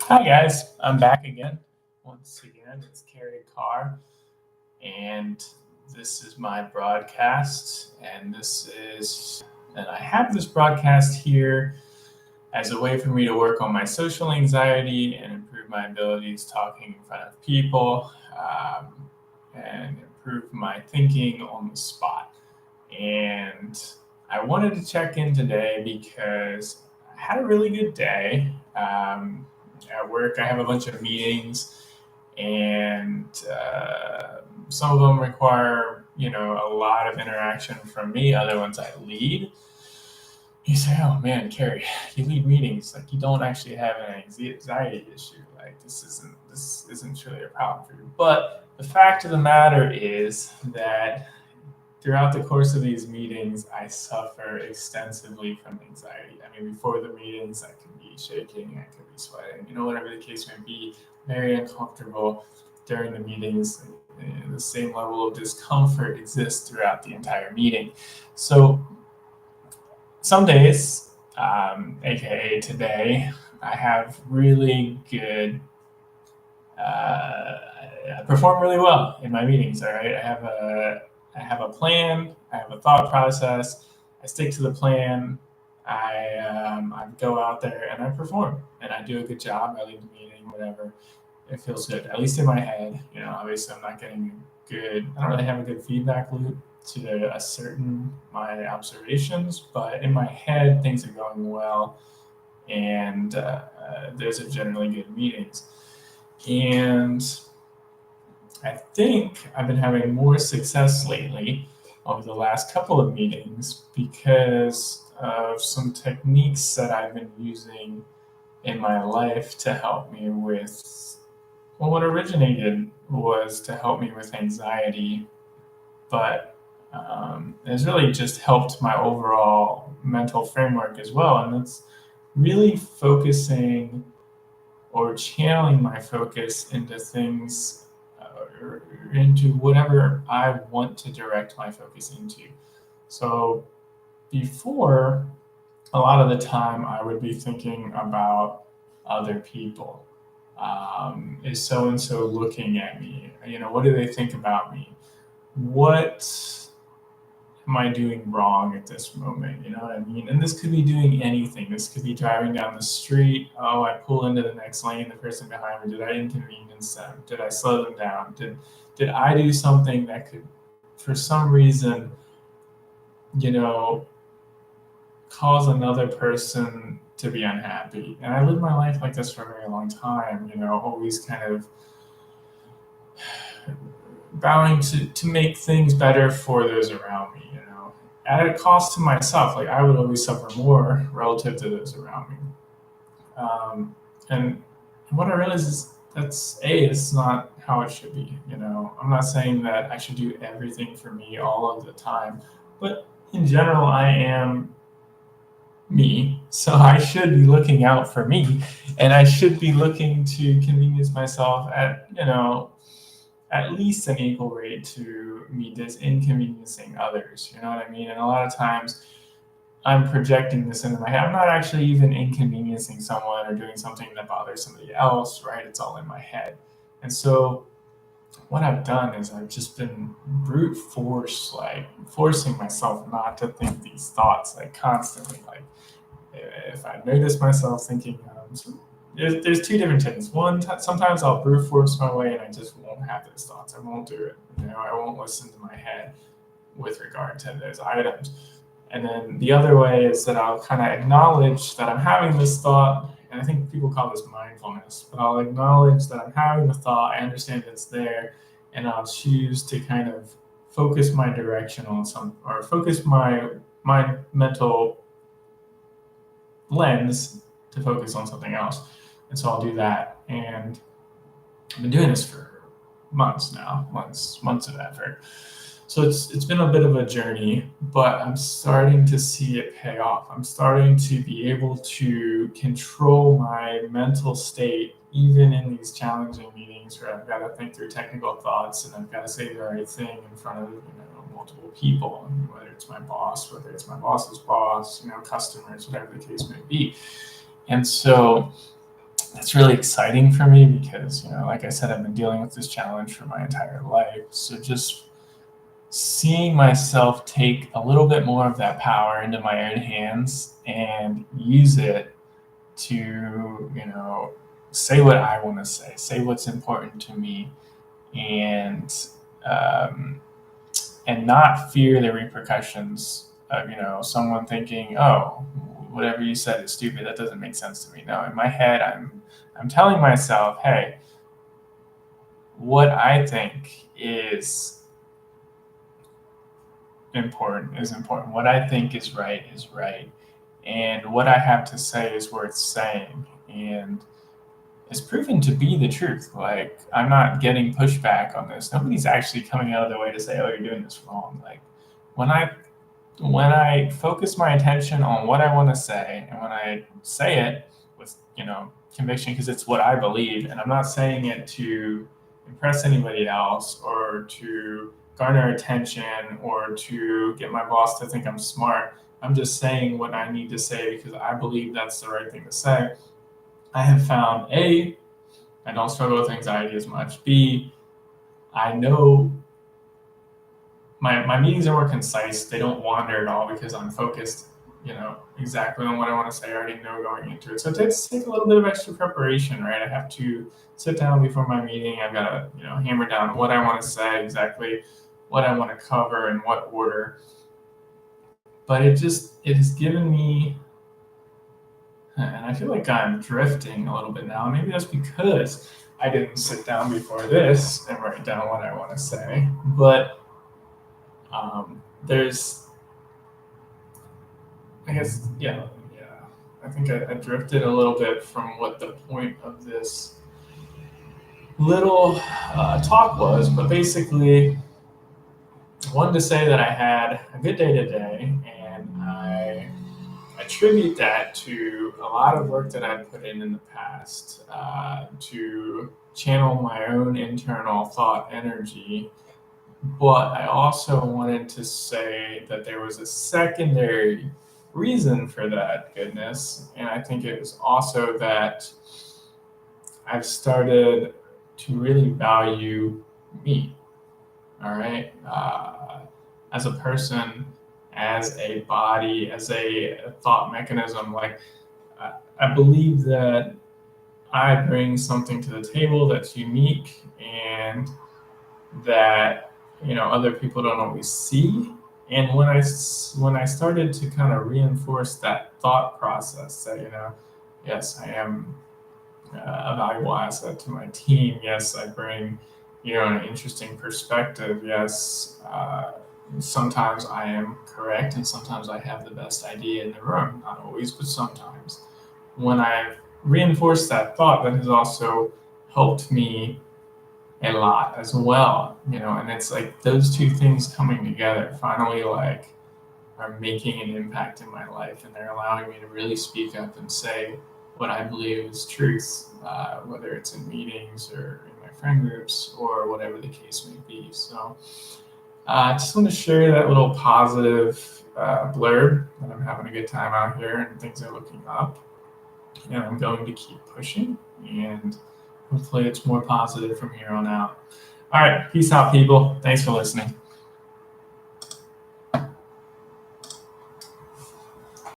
Hi guys, I'm back again. Once again, it's Carrie Carr, and this is my broadcast. And I have this broadcast here as a way for me to work on my social anxiety and improve my abilities talking in front of people, and improve my thinking on the spot. And I wanted to check in today because I had a really good day. At work, I have a bunch of meetings, and some of them require, a lot of interaction from me. Other ones I lead. You say, "Oh man, Carrie, you lead meetings. Like you don't actually have an anxiety issue. Like this isn't truly a problem for you." But the fact of the matter is that throughout the course of these meetings, I suffer extensively from anxiety. I mean, before the meetings, I can be shaking, I can be sweating, whatever the case may be, very uncomfortable during the meetings. The same level of discomfort exists throughout the entire meeting. So some days, aka today, I have really good. I perform really well in my meetings. All right, I have a plan. I have a thought process. I stick to the plan. I go out there and I perform and I do a good job. I lead the meeting, whatever. It feels good, at least in my head. Obviously, I'm not getting good. I don't really have a good feedback loop to ascertain my observations, but in my head, things are going well, and those are generally good meetings. And I think I've been having more success lately over the last couple of meetings because of some techniques that I've been using in my life to help me with, well, what originated was to help me with anxiety, but it's really just helped my overall mental framework as well. And it's really focusing or channeling my focus into things, or into whatever I want to direct my focus into. So before, a lot of the time, I would be thinking about other people. Is so and so looking at me? What do they think about me? What am I doing wrong at this moment? You know what I mean? And this could be doing anything. This could be driving down the street. Oh, I pull into the next lane. The person behind me. Did I inconvenience them? Did I slow them down? Did I do something that could, for some reason, you know, cause another person to be unhappy? And I lived my life like this for a very long time. Always kind of vowing to make things better for those around me, at a cost to myself. Like I would always suffer more relative to those around me. And what I realize is it's not how it should be. I'm not saying that I should do everything for me all of the time, but in general, I am me. So I should be looking out for me, and I should be looking to convenience myself at least an equal rate to me inconveniencing others. You know what I mean? And a lot of times I'm projecting this into my head. I'm not actually even inconveniencing someone or doing something that bothers somebody else, right? It's all in my head. And so what I've done is I've just been brute force, like forcing myself not to think these thoughts, like constantly. Like if I notice myself thinking, so there's two different things. One, sometimes I'll brute force my way and I just won't have those thoughts. I won't do it. I won't listen to my head with regard to those items. And then the other way is that I'll kind of acknowledge that I'm having this thought, and I think people call this mindfulness, but I'll acknowledge that I'm having the thought, I understand it's there, and I'll choose to kind of focus my direction on or focus my mental lens to focus on something else. And so I'll do that. And I've been doing this for months now, months of effort. So it's been a bit of a journey, but I'm starting to see it pay off. I'm starting to be able to control my mental state, even in these challenging meetings where I've got to think through technical thoughts and I've got to say the right thing in front of multiple people, whether it's my boss, whether it's my boss's boss, customers, whatever the case may be. And so That's really exciting for me because, like I said, I've been dealing with this challenge for my entire life. So just seeing myself take a little bit more of that power into my own hands and use it to, say what I want to say what's important to me, and um, not fear the repercussions of, someone thinking, oh, whatever you said is stupid. That doesn't make sense to me. No, in my head, I'm telling myself, hey, what I think is important is important. What I think is right is right. And what I have to say is worth saying. And it's proven to be the truth. Like, I'm not getting pushback on this. Nobody's actually coming out of their way to say, oh, you're doing this wrong. Like, when I focus my attention on what I want to say, and when I say it with, conviction, because it's what I believe, and I'm not saying it to impress anybody else or to garner attention or to get my boss to think I'm smart. I'm just saying what I need to say because I believe that's the right thing to say. I have found A, I don't struggle with anxiety as much. B, I know my meetings are more concise. They don't wander at all because I'm focused, exactly on what I want to say. I already know going into it. So it does take a little bit of extra preparation, right? I have to sit down before my meeting. I've got to, hammer down what I want to say, exactly what I want to cover, in what order. But it has given me, and I feel like I'm drifting a little bit now. Maybe that's because I didn't sit down before this and write down what I want to say. But there's, I guess, yeah. I think I drifted a little bit from what the point of this little talk was. But basically, I wanted to say that I had a good day today, and I attribute that to a lot of work that I've put in the past to channel my own internal thought energy. But I also wanted to say that there was a secondary reason for that goodness, and I think it was also that I've started to really value me, all right? As a person, as a body, as a thought mechanism. Like, I believe that I bring something to the table that's unique and that, other people don't always see. And when I started to kind of reinforce that thought process that, yes, I am a valuable asset to my team. Yes, I bring, an interesting perspective. Yes, sometimes I am correct and sometimes I have the best idea in the room. Not always, but sometimes. When I've reinforced that thought, that has also helped me a lot as well, and it's like those two things coming together finally are making an impact in my life, and they're allowing me to really speak up and say what I believe is truth, whether it's in meetings or in my friend groups or whatever the case may be. So I just want to share that little positive blurb that I'm having a good time out here and things are looking up, and I'm going to keep pushing, and hopefully it's more positive from here on out. All right, peace out, people. Thanks for listening.